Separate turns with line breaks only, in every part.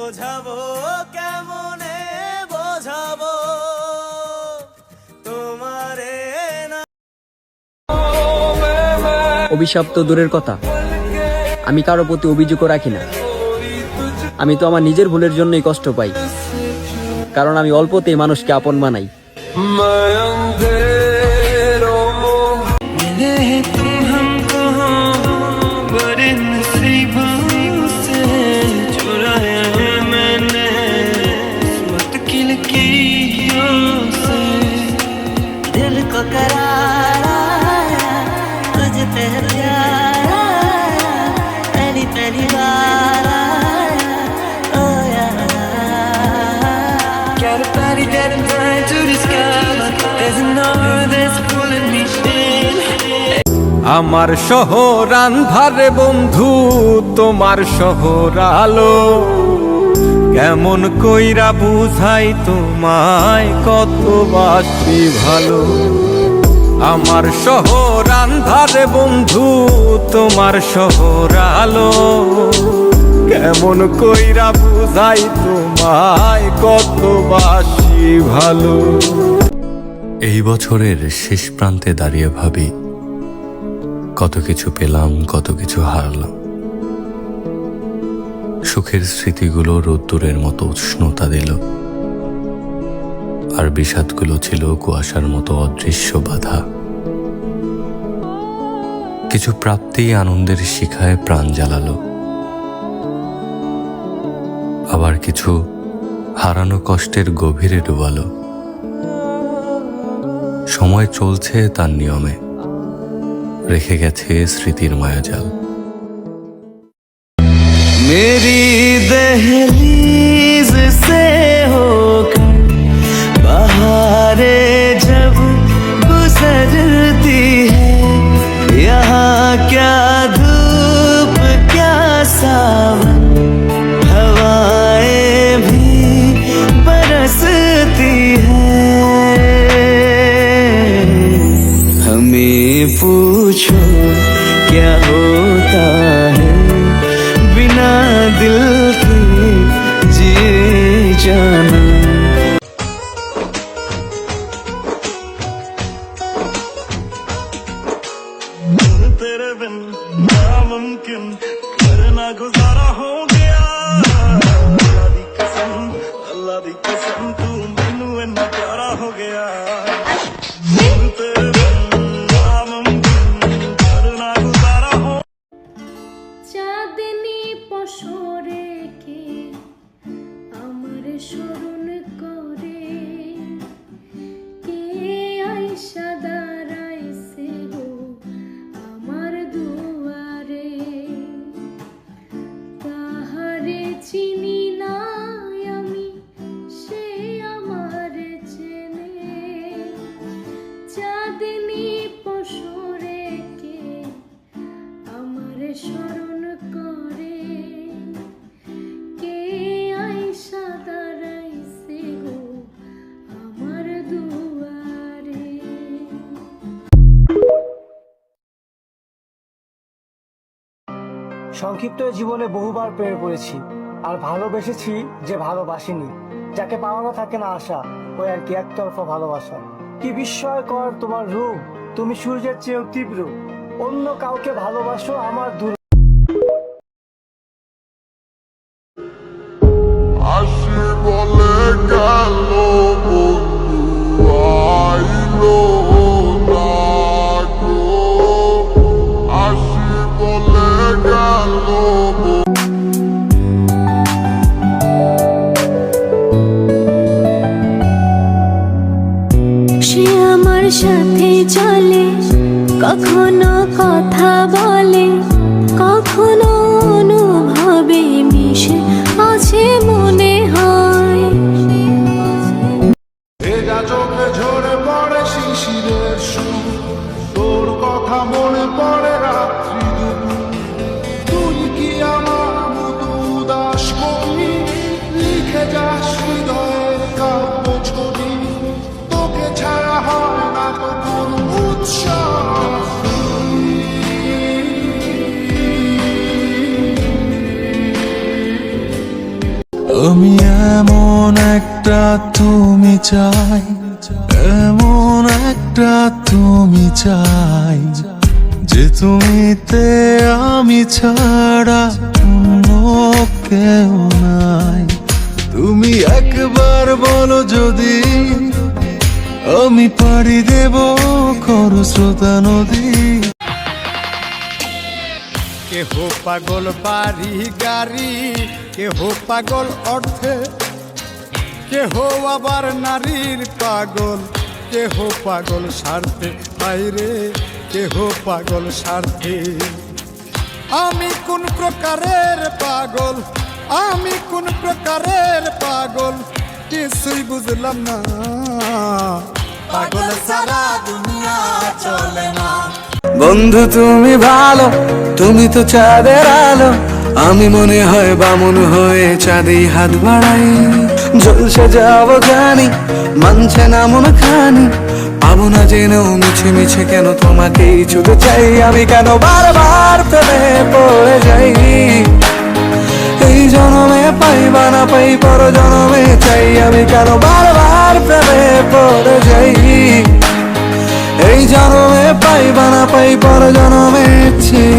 বোঝাবো কেমনে বোঝাবো তোমারে না।
অভিশাপ তো দূরের কথা, আমি কারো প্রতি অভিযোগও রাখি না। আমি তো আমার নিজের ভুলের জন্যই কষ্ট পাই, কারণ আমি অল্পতেই মানুষকে আপন বানাই।
दिल को करार आया तुझ पे प्यार आया पहली पहली बार आया ओ यार gotta party getting high to the sky there's an hour that's pulling me in
আমার শহর আন্ধারে বন্ধু তোমার শহর আলো কেমন কইরা বুঝাই তোমায় কত বাসি ভালো আমার শহর আন্ধারে বন্ধু তোমার শহর আলো কেমন কইরা বুঝাই তোমায় কত বাসি ভালো।
এই বছরের শেষ প্রান্তে দাঁড়িয়ে ভাবি কত কিছু পেলাম, কত কিছু হারালাম। সুখের স্মৃতিগুলো রোদ্দুরের মতো উষ্ণতা দিল, আর বিষাদগুলো ছিল কুয়াশার মতো অদৃশ্য বাধা। কিছু প্রাপ্তি আনন্দের শিখায় প্রাণ জ্বালালো, আবার কিছু হারানো কষ্টের গভীরে ডুবালো। সময় চলছে তার নিয়মে, রেখে গেছে স্মৃতির মায়াজাল।
मेरी दहलीज से होकर बहारें जब गुजरती है यहाँ क्या धूप क्या सावन हवाएं भी बरसती हैं हमें पूछो क्या होता है बिना दिल के जिए जाना। तेरे बिन नामुमकिन करना गुजारा हो गया अल्लाह दी कसम तू मैनू इन्ना प्यारा हो गया तेरे बिन नामुमकिन करना गुजारा हो।
চাঁদনি পশরে কে আমার স্মরণ করে কে আইসা দাঁড়াইছে গো আমার দুয়ারে তাহারে চিনি না আমি সে আমার চেনে চাঁদনি পশরে কে আমার স্মরণ করে কে আইসা দাঁড়াইছে গো আমার দুয়ারে।
সংক্ষিপ্ত জীবনে বহুবার প্রেমে পড়েছি, আর ভালোবেসেছি যে ভালোবাসিনি। যাকে পাওয়ানো থাকে না আশা, ওই আর কি একতরফা ভালোবাসা। কি বিস্ময়কর তোমার রূপ, তুমি সূর্যের চেয়েও তীব্র। অন্য কাউকে ভালোবাসো আমার দূর
আসি বলে গেল বন্ধু আইলো না গো আসি বলে গেল
সে আমার সাথে চলে কখনো কথা বলে কখনো অনুভবে মিশে আছে মনে হয়
ভেজা চোখে ঝরে পড়ে শিশিরের সুর তোর কথা মনে পড়ে রাত্রি তুই কি আমার মতো উদাস কবি লিখে যাস হৃদয়ের কাব্য ছবি তোকে ছাড়া হয় না তো কোন উৎসব আমি এমন একটা তুমি চাই, এমন একটা তুমি চাই, যে তুমিতে আমি ছাড়া অন্য কেউ নাই। তুমি একবার বলো যদি আমি পাড়ি দেব খরস্রোতা নদী।
কেহ পাগল বাড়ি গাড়ি, কেহ পাগল অর্থে, কেহ আবার নারীর পাগল, কেহ পাগল স্বার্থে, বাইরে কেহ পাগল স্বার্থে। আমি কোন প্রকারের পাগল, আমি কোন প্রকারের পাগল, কিছুই বুঝলাম না। পাগল সারা দুনিয়া চলে না।
বন্ধু তুমি ভালো, তুমি তো চাঁদের আলো, আমি মনে হয় বামুন হয়ে চাঁদে হাত বাড়াই। জলসে যাবো জানি, মানছে না মন খানি, পাবো না জেনেও মিছে মিছে কেন তোমাকেই ছুতে চাই। আমি কেন বারবার প্রেমে পড়ে যাই, এই জনমে পাই বা না পাই পর জনমে চাই। আমি কেন বারবার প্রেমে পড়ে যাই, এই জনমে পাই বা না পাই পর জনমে চাই।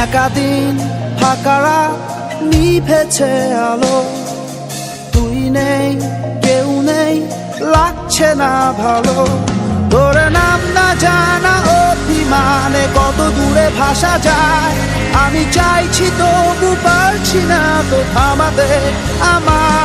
একাদিন ফাঁকারা নিভেছে আলো, তুই নেই কেউ নেই লাগছে না ভালো। তোর নাম না জানা অভিমানে কত দূরে ভাসা যায়, আমি চাইছি তবু পারছি না তো থামাতে আমার